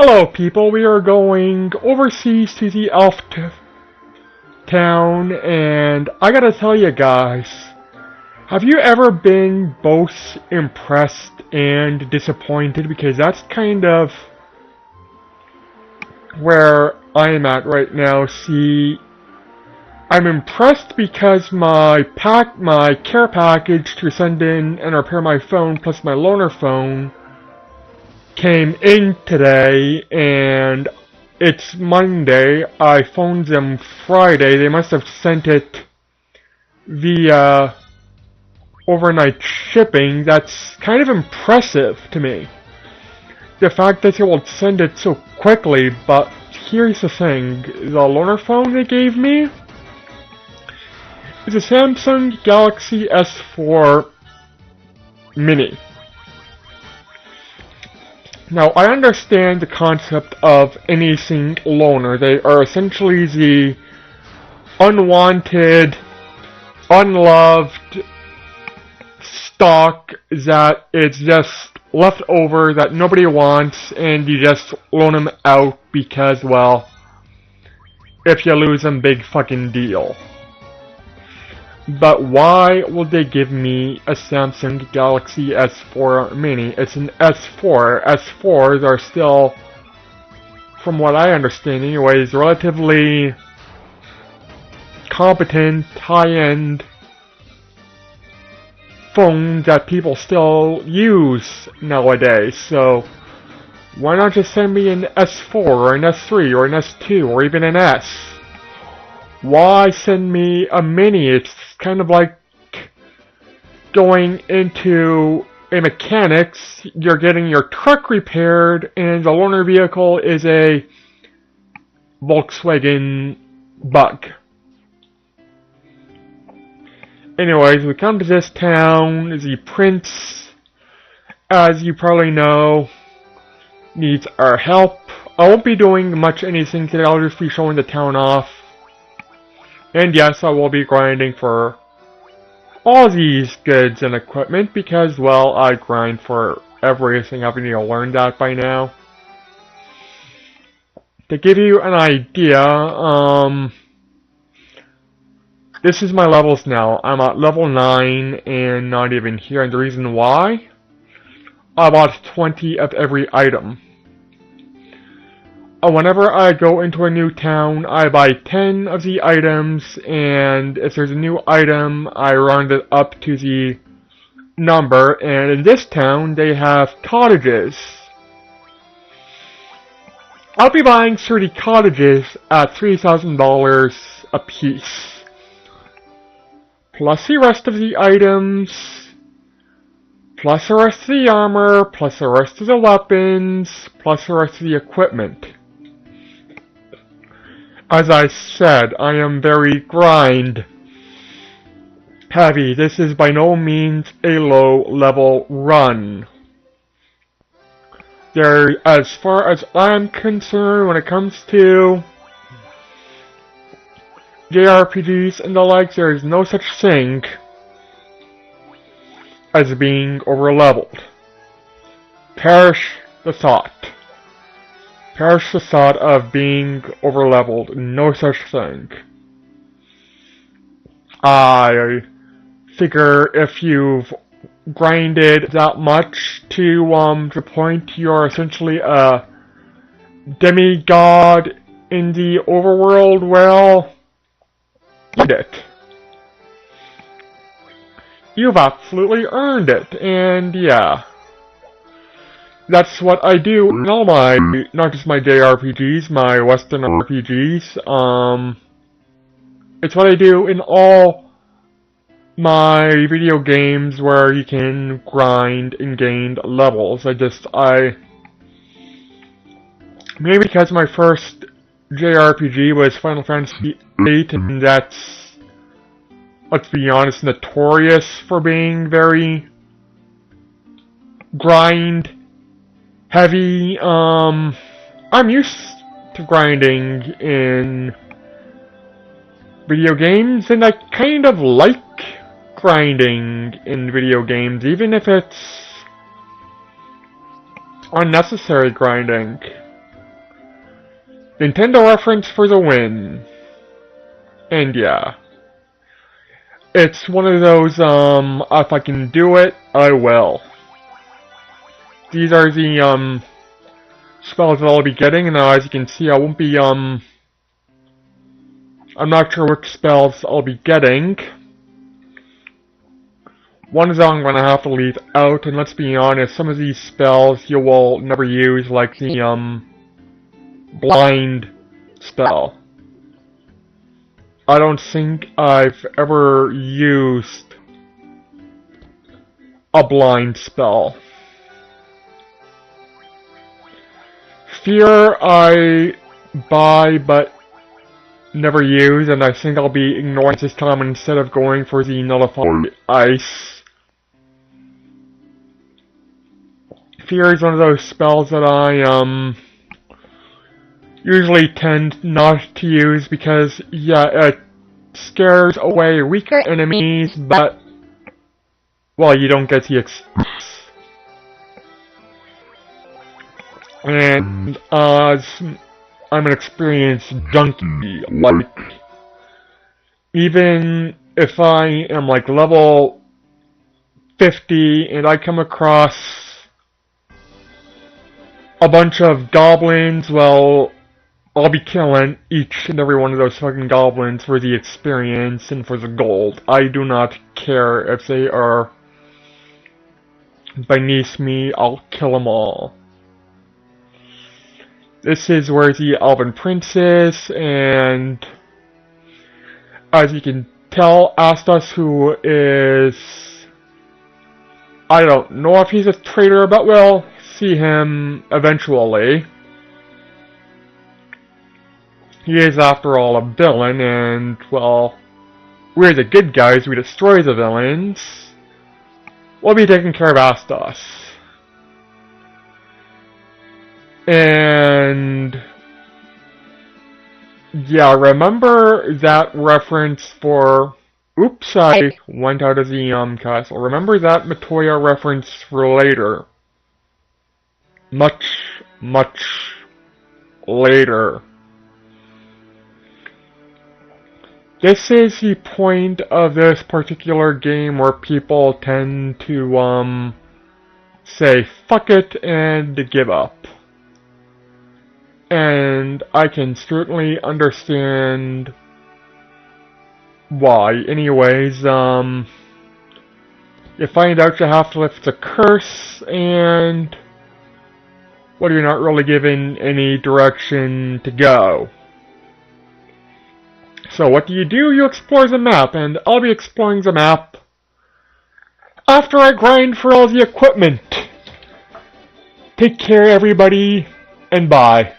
Hello people, we are going overseas to the town, and I gotta tell you guys, have you ever been both impressed and disappointed? Because that's kind of where I am at right now. See, I'm impressed because my care package to send in and repair my phone plus my loaner phone came in today, and it's Monday. I phoned them Friday. They must have sent it via overnight shipping. That's kind of impressive to me. The fact that they will send it so quickly, but here's the thing. The loaner phone they gave me is a Samsung Galaxy S4 Mini. Now, I understand the concept of anything loaner. They are essentially the unwanted, unloved stock that is just left over that nobody wants, and you just loan them out because, well, if you lose them, big fucking deal. But why would they give me a Samsung Galaxy S4 Mini? It's an S4. S4s are still, from what I understand anyways, relatively competent, high-end phones that people still use nowadays. So why not just send me an S4 or an S3 or an S2 or even an S? Why send me a Mini? It's kind of like going into a mechanic's, you're getting your truck repaired, and the loaner vehicle is a Volkswagen Bug. Anyways, we come to this town. The prince, as you probably know, needs our help. I won't be doing much anything today. I'll just be showing the town off. And yes, I will be grinding for all these goods and equipment because, well, I grind for everything. I've learned that by now. To give you an idea, this is my levels now. I'm at level 9 and not even here. And the reason why? I bought 20 of every item. Whenever I go into a new town, I buy 10 of the items, and if there's a new item, I round it up to the number, and in this town, they have cottages. I'll be buying 30 cottages at $3,000 a piece, plus the rest of the items, plus the rest of the armor, plus the rest of the weapons, plus the rest of the equipment. As I said, I am very grind heavy. This is by no means a low level run. As far as I'm concerned, when it comes to JRPGs and the like, there is no such thing as being over-leveled. Perish the thought. Perish the thought of being over-leveled. No such thing. I figure if you've grinded that much to the point you're essentially a demigod in the overworld, well, you did it. You've absolutely earned it, and yeah. That's what I do in all my, not just my JRPGs, my Western RPGs, it's what I do in all my video games where you can grind and gain levels. Maybe because my first JRPG was Final Fantasy VIII, and that's, let's be honest, notorious for being very grind heavy. I'm used to grinding in video games, and I kind of like grinding in video games, even if it's unnecessary grinding. Nintendo reference for the win. And yeah. It's one of those, if I can do it, I will. These are the, spells that I'll be getting, and as you can see, I won't be, I'm not sure which spells I'll be getting. One is I'm gonna have to leave out, and let's be honest, some of these spells you will never use, like the, blind spell. I don't think I've ever used a blind spell. Fear I buy but never use, and I think I'll be ignoring this time instead of going for the Nullified Ice. Fear is one of those spells that I, usually tend not to use because, yeah, it scares away weaker enemies, but, well, you don't get the experience. And, I'm an experienced junkie, like, even if I am, like, level 50 and I come across a bunch of goblins, well, I'll be killing each and every one of those fucking goblins for the experience and for the gold. I do not care if they are beneath me, I'll kill them all. This is where the Elven Prince is, and as you can tell, Astos, who is, I don't know if he's a traitor, but we'll see him eventually. He is, after all, a villain, and, well, we're the good guys, we destroy the villains. We'll be taking care of Astos. And, yeah, remember that reference for, oops, I went out of the, castle. Remember that Matoya reference for later. Much, much later. This is the point of this particular game where people tend to, say fuck it and give up. And I can certainly understand why. Anyways, you find out you have to lift a curse, and, well, you're not really given any direction to go. So what do? You explore the map, and I'll be exploring the map after I grind for all the equipment. Take care, everybody, and bye.